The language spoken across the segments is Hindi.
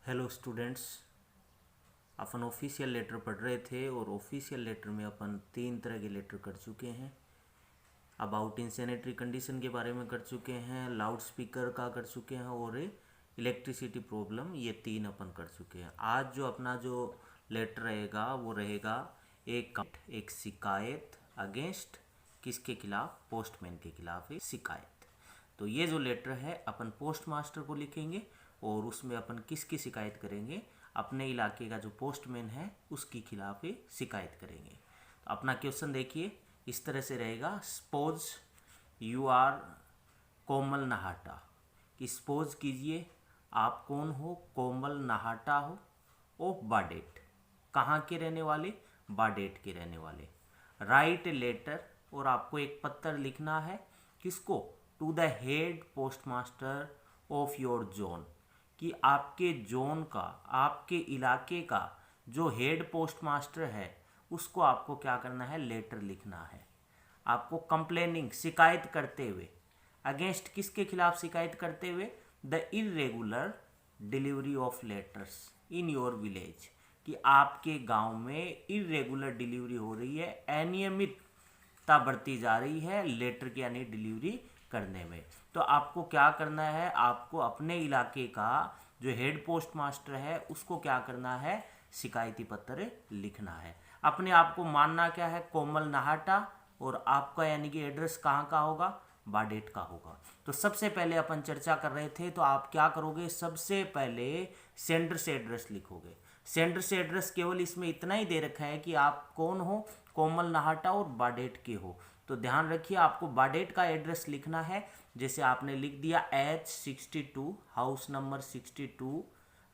Hello students. अपन ऑफिशियल लेटर पढ़ रहे थे और ऑफिशियल लेटर में अपन 3 तरह के लेटर कर चुके हैं। अबाउट इंसैनिटरी कंडीशन के बारे में कर चुके हैं, लाउड स्पीकर का कर चुके हैं और इलेक्ट्रिसिटी प्रॉब्लम, ये 3 अपन कर चुके हैं। आज जो अपना जो लेटर रहेगा वो रहेगा एक शिकायत अगेंस्ट किसके खिलाफ? पोस्टमैन के खिलाफ एक शिकायत। तो ये जो लेटर है अपन पोस्ट मास्टर को लिखेंगे और उसमें अपन किसकी शिकायत करेंगे? अपने इलाके का जो पोस्टमैन है उसकी खिलाफ ही शिकायत करेंगे। तो अपना क्वेश्चन देखिए, इस तरह से रहेगा। सपोज यू आर कोमल नाहटा, कि सपोज कीजिए आप कौन हो? कोमल नाहटा हो ऑफ बाडेट। कहाँ के रहने वाले? बाडेट के रहने वाले। राइट लेटर, और आपको एक पत्र लिखना है। किसको? To the head post master of your zone, कि आपके जोन का, आपके इलाके का जो हेड पोस्ट मास्टर है उसको आपको क्या करना है? लेटर लिखना है। आपको कंप्लेनिंग, शिकायत करते हुए, अगेंस्ट किसके खिलाफ शिकायत करते हुए? The irregular delivery of letters in your village, कि आपके गांव में इरेगुलर डिलीवरी हो रही है, अनियमितता बढ़ती जा रही है लेटर की यानी डिलीवरी करने में। तो आपको क्या करना है? आपको अपने इलाके का जो हेड पोस्ट मास्टर है उसको क्या करना है? शिकायती पत्र लिखना है। अपने आप को मानना क्या है? कोमल नाहटा, और आपका यानी कि एड्रेस कहाँ का होगा? बाडेट का होगा। तो सबसे पहले अपन चर्चा कर रहे थे, तो आप क्या करोगे? सबसे पहले सेंडर से एड्रेस लिखोगे। सेंडर से एड्रेस केवल इसमें इतना ही दे रखा है कि आप कौन हो? कोमल नाहटा और बाडेट के हो। तो ध्यान रखिए, आपको बाडेट का एड्रेस लिखना है। जैसे आपने लिख दिया H62, हाउस नंबर 62।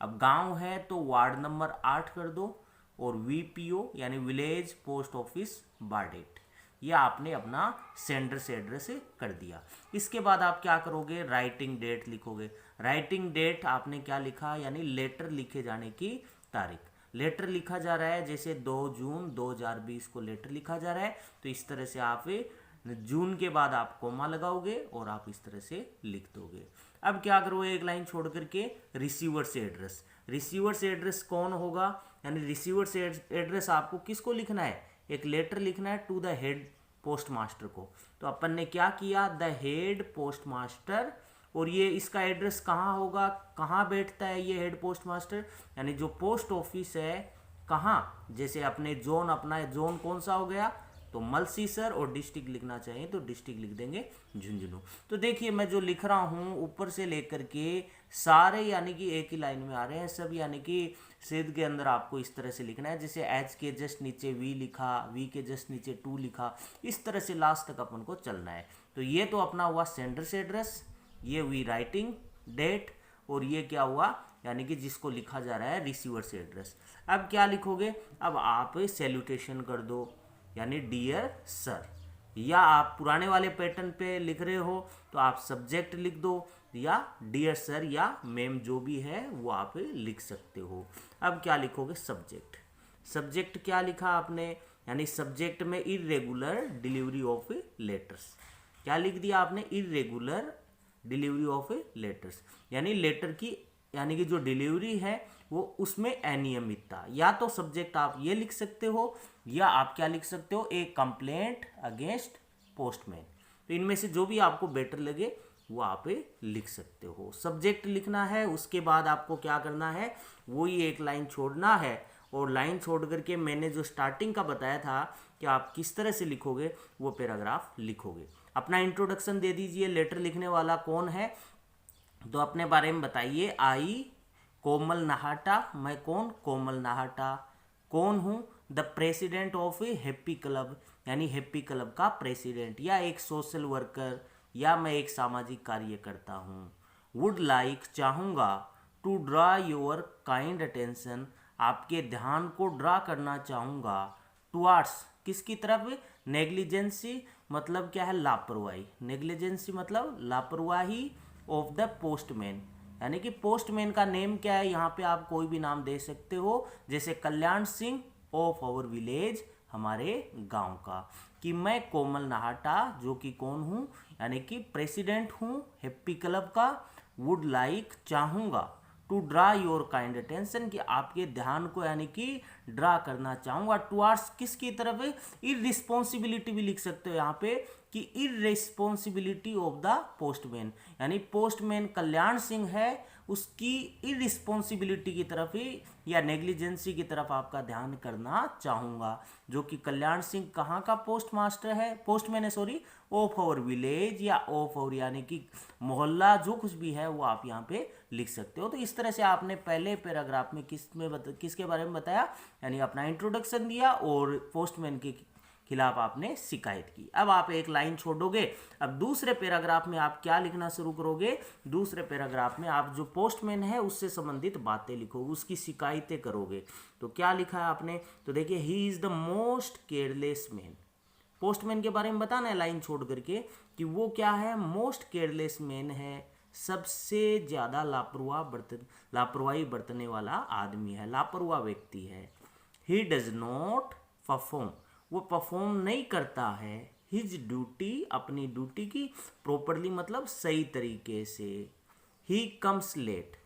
अब गांव है तो वार्ड नंबर 8 कर दो, और VPO यानी विलेज पोस्ट ऑफिस बाडेट, यह आपने अपना सेंडर से एड्रेस कर दिया। इसके बाद आप क्या करोगे? राइटिंग डेट लिखोगे। राइटिंग डेट आपने क्या लिखा? यानी लेटर लिखे जाने की तारीख। लेटर लिखा जा रहा है, जैसे 2 जून 2020 को लेटर लिखा जा रहा है, तो इस तरह से आप जून के बाद आप कोमा लगाओगे और आप इस तरह से लिख दोगे। अब क्या करोगे? एक लाइन छोड़ करके रिसीवर से एड्रेस। रिसीवर से एड्रेस कौन होगा? यानी रिसीवर से एड्रेस आपको किसको लिखना है? एक लेटर लिखना है to the head post master को। तो अपन ने क्या किया? द हेड पोस्ट मास्टर, और ये इसका एड्रेस कहाँ होगा? कहाँ बैठता है ये हेड पोस्ट मास्टर? यानी जो पोस्ट ऑफिस है कहाँ, जैसे अपने जोन, अपना जोन कौन सा हो गया? तो मलसीसर, और डिस्ट्रिक्ट लिखना चाहिए तो डिस्ट्रिक्ट लिख देंगे झुंझुनू। तो देखिए मैं जो लिख रहा हूँ ऊपर से लेकर के सारे यानी कि एक ही लाइन में आ रहे हैं सब, यानी कि सिद्ध के अंदर आपको इस तरह से लिखना है। जैसे H के जस्ट नीचे V लिखा, V के जस्ट नीचे 2 लिखा, इस तरह से लास्ट तक अपन को चलना है। तो ये तो अपना हुआ सेंडर से एड्रेस, ये हुई राइटिंग डेट, और ये क्या हुआ? यानी कि जिसको लिखा जा रहा है रिसीवर से एड्रेस। अब क्या लिखोगे? अब आप सैल्यूटेशन कर दो, यानी डियर सर, या आप पुराने वाले पैटर्न पे लिख रहे हो तो आप सब्जेक्ट लिख दो, या डियर सर या मैम जो भी है वो आप लिख सकते हो। अब क्या लिखोगे? सब्जेक्ट। सब्जेक्ट क्या लिखा आपने? यानी सब्जेक्ट में इरेगुलर डिलीवरी ऑफ लेटर्स। क्या लिख दिया आपने? इरेगुलर डिलीवरी ऑफ लेटर्स, यानी लेटर की यानी कि जो डिलीवरी है वो उसमें अनियमितता। या तो सब्जेक्ट आप ये लिख सकते हो, या आप क्या लिख सकते हो? ए कंप्लेंट अगेंस्ट पोस्टमैन। तो इनमें से जो भी आपको बेटर लगे वो आप लिख सकते हो। सब्जेक्ट लिखना है, उसके बाद आपको क्या करना है? वही एक लाइन छोड़ना है, और लाइन छोड़ करके मैंने जो स्टार्टिंग का बताया था कि आप किस तरह से लिखोगे वो पैराग्राफ लिखोगे। अपना इंट्रोडक्शन दे दीजिए। लेटर लिखने वाला कौन है? तो अपने बारे में बताइए। आई कोमल नाहटा, मैं कौन? कोमल नाहटा। कौन हूँ? The president of A happy club, यानी हैप्पी क्लब का प्रेसिडेंट, या एक सोशल वर्कर, या मैं एक सामाजिक कार्यकर्ता हूँ। वुड लाइक, चाहूँगा, to draw your kind attention, आपके ध्यान को ड्रा करना चाहूँगा, टुवार्ड्स, किसकी तरफ? नेग्लिजेंसी मतलब क्या है? लापरवाही। नेग्लिजेंसी मतलब लापरवाही ऑफ द पोस्टमैन, यानी कि पोस्टमैन का नेम क्या है? यहाँ पे आप कोई भी नाम दे सकते हो, जैसे Kalyan Singh of our village, हमारे गांव का। कि मैं कोमल नाहटा, जो कि कौन हूँ? यानी कि प्रेसिडेंट हूँ हैप्पी क्लब का, वुड लाइक, चाहूँगा, to draw your kind attention, कि आपके ध्यान को यानी कि ड्रा करना चाहूँगा टुवार्ड्स किसकी तरफ है, इररिस्पॉन्सिबिलिटी भी लिख सकते हो यहाँ पे कि इररिस्पॉन्सिबिलिटी ऑफ द पोस्टमैन, यानी पोस्टमैन कल्याण सिंह है उसकी इररिस्पॉन्सिबिलिटी की तरफ ही या नेग्लिजेंसी की तरफ आपका ध्यान करना चाहूँगा, जो कि कल्याण सिंह कहाँ का पोस्ट मास्टर है, पोस्टमैन है सॉरी, ऑफ आवर विलेज या ऑफ आवर यानी कि मोहल्ला, जो कुछ भी है वो आप यहाँ पे लिख सकते हो। तो इस तरह से आपने पहले पैराग्राफ में किसके बारे में बताया, यानी अपना इंट्रोडक्शन दिया और पोस्टमैन के खिलाफ आपने शिकायत की। अब आप एक लाइन छोड़ोगे, अब दूसरे पैराग्राफ में आप क्या लिखना शुरू करोगे, दूसरे पैराग्राफ में आप जो पोस्टमैन है उससे संबंधित बातें लिखोगे, उसकी शिकायतें करोगे। तो क्या लिखा है आपने, तो देखिए he is the most careless man, postman के बारे में बताना है लाइन छोड़ करके कि वो क्या है, मोस्ट केयरलेस मैन है, सबसे ज्यादा लापरवाही बरतने वाला आदमी है, लापरवाह व्यक्ति है। ही डज नॉट परफॉर्म, वो परफॉर्म नहीं करता है, हिज ड्यूटी, अपनी ड्यूटी की, प्रॉपरली मतलब सही तरीके से। ही कम्स लेट,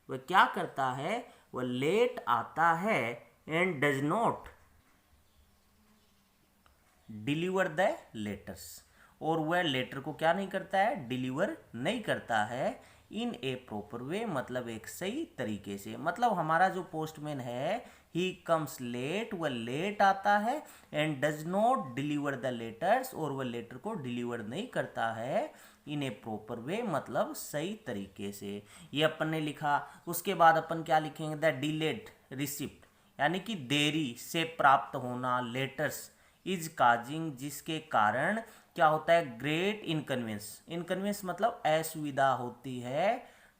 वह क्या करता है, वह लेट आता है, and does not deliver the letters, और वह लेटर को क्या नहीं करता है, डिलीवर नहीं करता है, इन ए प्रॉपर वे मतलब एक सही तरीके से। मतलब हमारा जो पोस्टमैन है ही कम्स लेट, वह लेट आता है, and does not deliver the letters, और वह लेटर को डिलीवर नहीं करता है इन ए प्रॉपर वे मतलब सही तरीके से। ये अपन ने लिखा। उसके बाद अपन क्या लिखेंगे, द डिलेड रिसिप्ट यानी कि देरी से प्राप्त होना, लेटर्स इज काजिंग जिसके कारण क्या होता है, ग्रेट इनकन्वीनियंस, इनकन्वीनियंस मतलब असुविधा होती है,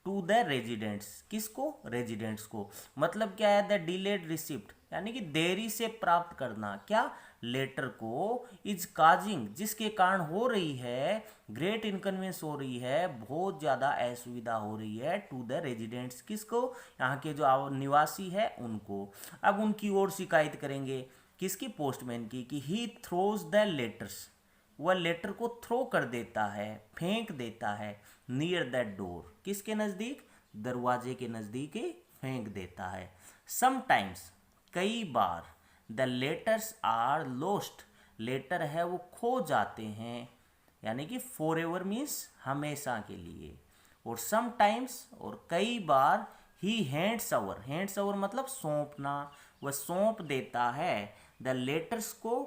टू द रेजिडेंट्स, किसको, रेजिडेंट्स को। मतलब क्या है, द डिलेड रिसिप्ट यानी कि देरी से प्राप्त करना, क्या, लेटर को, इज काजिंग जिसके कारण हो रही है, ग्रेट इनकन्वीनियंस हो रही है, बहुत ज़्यादा असुविधा हो रही है, टू द रेजिडेंट्स, किसको, यहाँ के जो निवासी है उनको। अब उनकी ओर शिकायत करेंगे, किसकी, पोस्टमैन की, कि ही थ्रोज द लेटर्स, वह लेटर को थ्रो कर देता है, फेंक देता है, नियर दैट डोर, किसके नज़दीक, दरवाजे के नज़दीक ही फेंक देता है। समटाइम्स कई बार, the letters are lost, letter है वो खो जाते हैं, यानी कि फॉर एवर मीन्स हमेशा के लिए। और समटाइम्स और कई बार, ही हैंड्स ओवर, हैंड्स ओवर मतलब सौंपना, वह सौंप देता है, द लेटर्स को,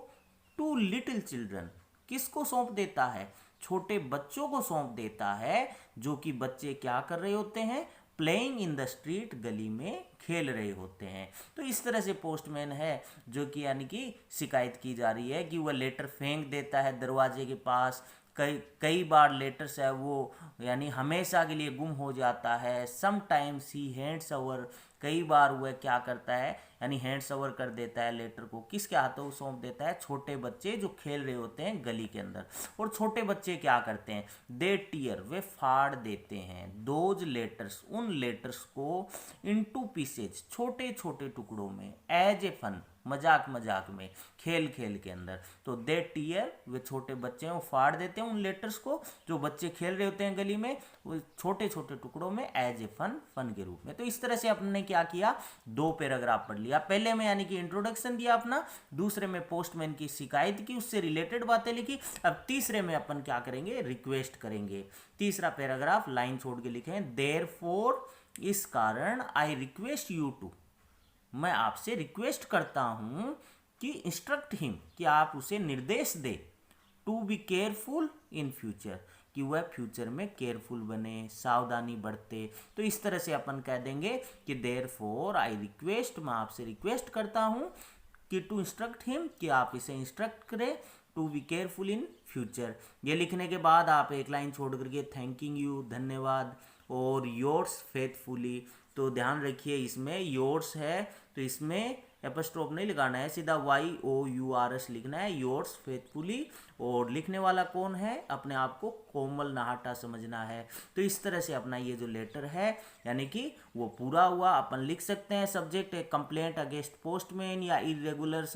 टू लिटिल चिल्ड्रन, किसको सौंप देता है, छोटे बच्चों को सौंप देता है, जो कि बच्चे क्या कर रहे होते हैं, प्लेइंग इन द स्ट्रीट, गली में खेल रहे होते हैं। तो इस तरह से पोस्टमैन है जो कि यानी कि शिकायत की जा रही है कि वह लेटर फेंक देता है दरवाजे के पास, कई बार लेटर्स है वो यानी हमेशा के लिए गुम हो जाता है। समटाइम्स ही हैंड्स ओवर, कई बार वह क्या करता है यानी हैंड्स ओवर कर देता है लेटर को, किसके हाथों सौंप देता है, छोटे बच्चे जो खेल रहे होते हैं गली के अंदर। और छोटे बच्चे क्या करते हैं, दे टीयर, वे फाड़ देते हैं, दोज लेटर्स, उन लेटर्स को, इनटू पीसेज, छोटे छोटे टुकड़ों में, एज ए फन, मजाक मजाक में, खेल खेल के अंदर। तो दे टीयर, वे छोटे बच्चे हैं वो फाड़ देते हैं उन लेटर्स को, जो बच्चे खेल रहे होते हैं गली में, वो छोटे छोटे टुकड़ों में, एज ए फन, फन के रूप में। तो इस तरह से आपने क्या किया, दो पैराग्राफ पढ़ लिया। पहले में यानी कि इंट्रोडक्शन दिया अपना, दूसरे में पोस्टमैन की शिकायत की, उससे रिलेटेड बातें लिखी। अब तीसरे में अपन क्या करेंगे, रिक्वेस्ट करेंगे। तीसरा पैराग्राफ लाइन छोड़ के लिखें, देयरफॉर, इस कारण, आई रिक्वेस्ट यू टू, मैं आपसे रिक्वेस्ट करता हूं कि इंस्ट्रक्ट हिम, कि आप उसे निर्देश दे, to be careful in future, कि वह फ्यूचर में केयरफुल बने, सावधानी बरते। तो इस तरह से अपन कह देंगे कि देयरफॉर आई रिक्वेस्ट, मैं आपसे रिक्वेस्ट करता हूं कि टू इंस्ट्रक्ट हिम, कि आप इसे इंस्ट्रक्ट करें, to be careful in future. ये लिखने के बाद आप एक लाइन छोड़ करके थैंकिंग यू, धन्यवाद, और योर्स फेथफुली। तो ध्यान रखिए इसमें योर्स है तो इसमें एपोस्ट्रोफ नहीं लगाना है, सीधा YOURS लिखना है, योर्स फेथफुली। और लिखने वाला कौन है, अपने आप को कोमल नाहटा समझना है। तो इस तरह से अपना ये जो लेटर है यानी कि वो पूरा हुआ। अपन लिख सकते हैं सब्जेक्ट ए कंप्लेंट अगेंस्ट पोस्टमैन, या इरेगुलर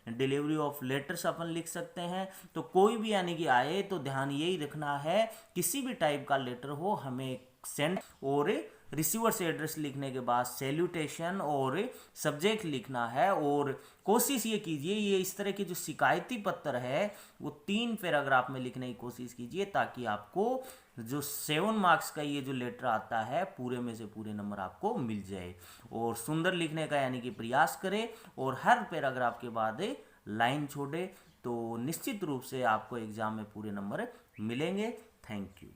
डिलीवरी ऑफ लेटर्स अपन लिख सकते हैं। तो कोई भी यानी कि आए तो ध्यान यही रखना है, किसी भी टाइप का लेटर हो हमें सेंड और रिसीवर से एड्रेस लिखने के बाद सैल्यूटेशन और सब्जेक्ट लिखना है। और कोशिश ये कीजिए ये इस तरह के जो शिकायती पत्र है वो 3 पैराग्राफ में लिखने की कोशिश कीजिए, ताकि आपको जो 7 मार्क्स का ये जो लेटर आता है पूरे में से पूरे नंबर आपको मिल जाए। और सुंदर लिखने का यानी कि प्रयास करें और हर पैराग्राफ के बाद लाइन छोड़े, तो निश्चित रूप से आपको एग्जाम में पूरे नंबर मिलेंगे। Thank you.